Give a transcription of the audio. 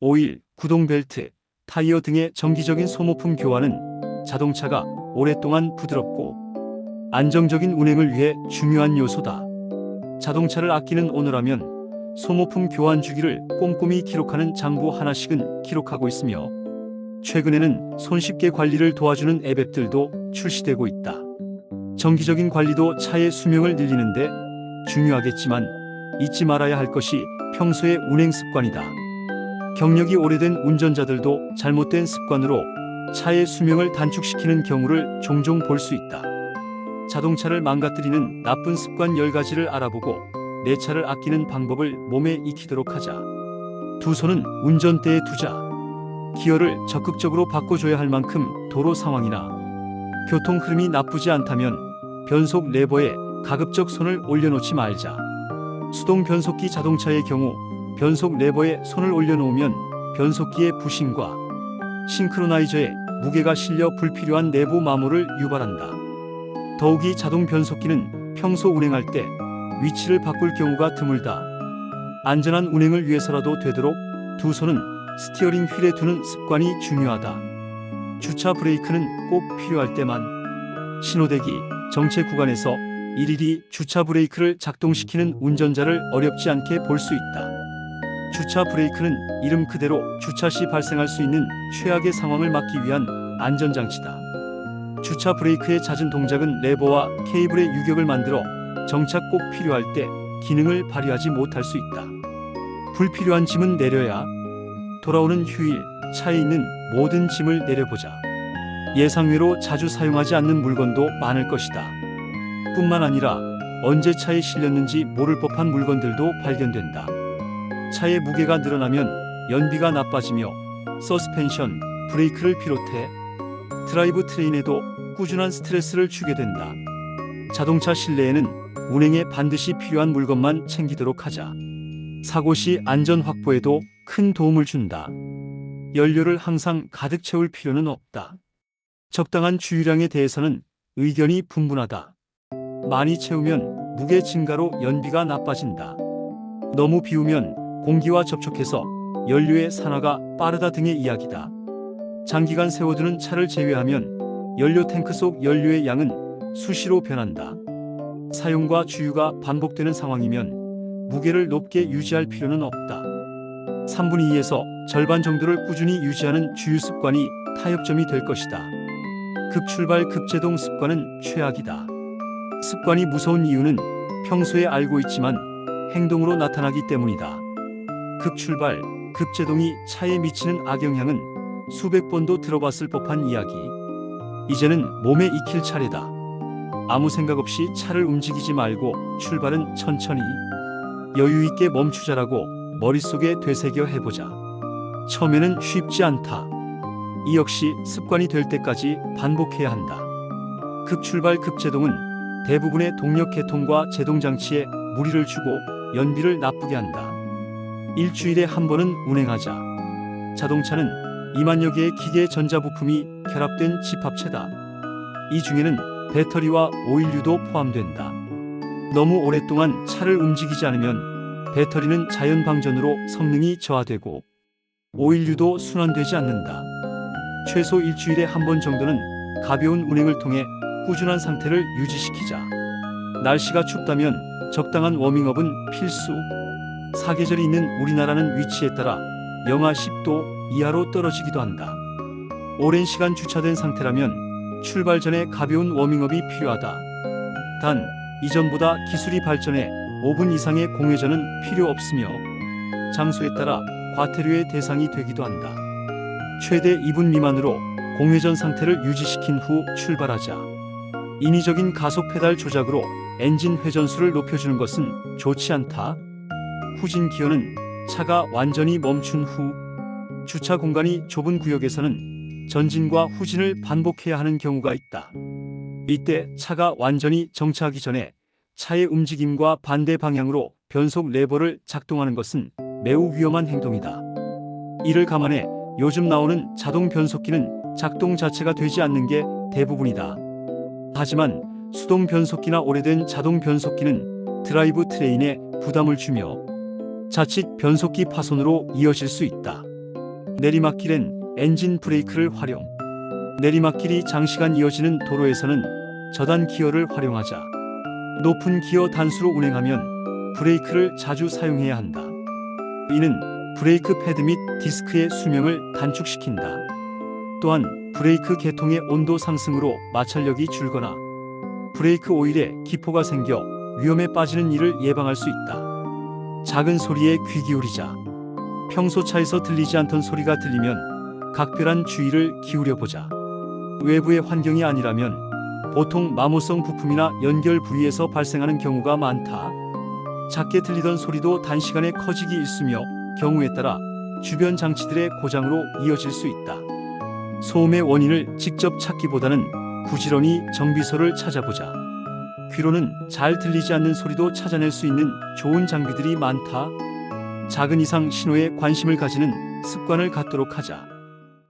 오일, 구동 벨트, 타이어 등의 정기적인 소모품 교환은 자동차가 오랫동안 부드럽고 안정적인 운행을 위해 중요한 요소다. 자동차를 아끼는 오너라면 소모품 교환 주기를 꼼꼼히 기록하는 장부 하나씩은 기록하고 있으며, 최근에는 손쉽게 관리를 도와주는 앱들도 출시되고 있다. 정기적인 관리도 차의 수명을 늘리는데 중요하겠지만 잊지 말아야 할 것이 평소의 운행 습관이다. 경력이 오래된 운전자들도 잘못된 습관으로 차의 수명을 단축시키는 경우를 종종 볼 수 있다. 자동차를 망가뜨리는 나쁜 습관 10가지를 알아보고 내 차를 아끼는 방법을 몸에 익히도록 하자. 두 손은 운전대에 두자. 기어를 적극적으로 바꿔줘야 할 만큼 도로 상황이나 교통 흐름이 나쁘지 않다면 변속 레버에 가급적 손을 올려놓지 말자. 수동 변속기 자동차의 경우 변속 레버에 손을 올려놓으면 변속기의 부싱과 싱크로나이저에 무게가 실려 불필요한 내부 마모를 유발한다. 더욱이 자동 변속기는 평소 운행할 때 위치를 바꿀 경우가 드물다. 안전한 운행을 위해서라도 되도록 두 손은 스티어링 휠에 두는 습관이 중요하다. 주차 브레이크는 꼭 필요할 때만, 신호대기, 정체 구간에서 일일이 주차 브레이크를 작동시키는 운전자를 어렵지 않게 볼 수 있다. 주차 브레이크는 이름 그대로 주차 시 발생할 수 있는 최악의 상황을 막기 위한 안전장치다. 주차 브레이크의 잦은 동작은 레버와 케이블의 유격을 만들어 정착 꼭 필요할 때 기능을 발휘하지 못할 수 있다. 불필요한 짐은 내려야. 돌아오는 휴일, 차에 있는 모든 짐을 내려보자. 예상외로 자주 사용하지 않는 물건도 많을 것이다. 뿐만 아니라 언제 차에 실렸는지 모를 법한 물건들도 발견된다. 차의 무게가 늘어나면 연비가 나빠지며 서스펜션, 브레이크를 비롯해 드라이브 트레인에도 꾸준한 스트레스를 주게 된다. 자동차 실내에는 운행에 반드시 필요한 물건만 챙기도록 하자. 사고 시 안전 확보에도 큰 도움을 준다. 연료를 항상 가득 채울 필요는 없다. 적당한 주유량에 대해서는 의견이 분분하다. 많이 채우면 무게 증가로 연비가 나빠진다. 너무 비우면 공기와 접촉해서 연료의 산화가 빠르다 등의 이야기다. 장기간 세워두는 차를 제외하면 연료 탱크 속 연료의 양은 수시로 변한다. 사용과 주유가 반복되는 상황이면 무게를 높게 유지할 필요는 없다. 3분의 2에서 절반 정도를 꾸준히 유지하는 주유 습관이 타협점이 될 것이다. 급출발 급제동 습관은 최악이다. 습관이 무서운 이유는 평소에 알고 있지만 행동으로 나타나기 때문이다. 급출발, 급제동이 차에 미치는 악영향은 수백 번도 들어봤을 법한 이야기. 이제는 몸에 익힐 차례다. 아무 생각 없이 차를 움직이지 말고 출발은 천천히, 여유 있게 멈추자라고 머릿속에 되새겨 해보자. 처음에는 쉽지 않다. 이 역시 습관이 될 때까지 반복해야 한다. 급출발 급제동은 대부분의 동력 계통과 제동장치에 무리를 주고 연비를 나쁘게 한다. 일주일에 한 번은 운행하자. 자동차는 2만여 개의 기계 전자부품이 결합된 집합체다. 이 중에는 배터리와 오일류도 포함된다. 너무 오랫동안 차를 움직이지 않으면 배터리는 자연방전으로 성능이 저하되고 오일류도 순환되지 않는다. 최소 일주일에 한 번 정도는 가벼운 운행을 통해 꾸준한 상태를 유지시키자. 날씨가 춥다면 적당한 워밍업은 필수. 사계절이 있는 우리나라는 위치에 따라 영하 10도 이하로 떨어지기도 한다. 오랜 시간 주차된 상태라면 출발 전에 가벼운 워밍업이 필요하다. 단, 이전보다 기술이 발전해 5분 이상의 공회전은 필요 없으며 장소에 따라 과태료의 대상이 되기도 한다. 최대 2분 미만으로 공회전 상태를 유지시킨 후 출발하자. 인위적인 가속 페달 조작으로 엔진 회전수를 높여주는 것은 좋지 않다. 후진 기어는 차가 완전히 멈춘 후, 주차 공간이 좁은 구역에서는 전진과 후진을 반복해야 하는 경우가 있다. 이때 차가 완전히 정차하기 전에 차의 움직임과 반대 방향으로 변속 레버를 작동하는 것은 매우 위험한 행동이다. 이를 감안해 요즘 나오는 자동 변속기는 작동 자체가 되지 않는 게 대부분이다. 하지만 수동 변속기나 오래된 자동 변속기는 드라이브 트레인에 부담을 주며 자칫 변속기 파손으로 이어질 수 있다. 내리막길엔 엔진 브레이크를 활용. 내리막길이 장시간 이어지는 도로에서는 저단 기어를 활용하자. 높은 기어 단수로 운행하면 브레이크를 자주 사용해야 한다. 이는 브레이크 패드 및 디스크의 수명을 단축시킨다. 또한 브레이크 계통의 온도 상승으로 마찰력이 줄거나 브레이크 오일에 기포가 생겨 위험에 빠지는 일을 예방할 수 있다. 작은 소리에 귀 기울이자. 평소 차에서 들리지 않던 소리가 들리면 각별한 주의를 기울여 보자. 외부의 환경이 아니라면 보통 마모성 부품이나 연결 부위에서 발생하는 경우가 많다. 작게 들리던 소리도 단시간에 커지기 일쑤며 경우에 따라 주변 장치들의 고장으로 이어질 수 있다. 소음의 원인을 직접 찾기보다는 부지런히 정비소를 찾아보자. 귀로는 잘 들리지 않는 소리도 찾아낼 수 있는 좋은 장비들이 많다. 작은 이상 신호에 관심을 가지는 습관을 갖도록 하자.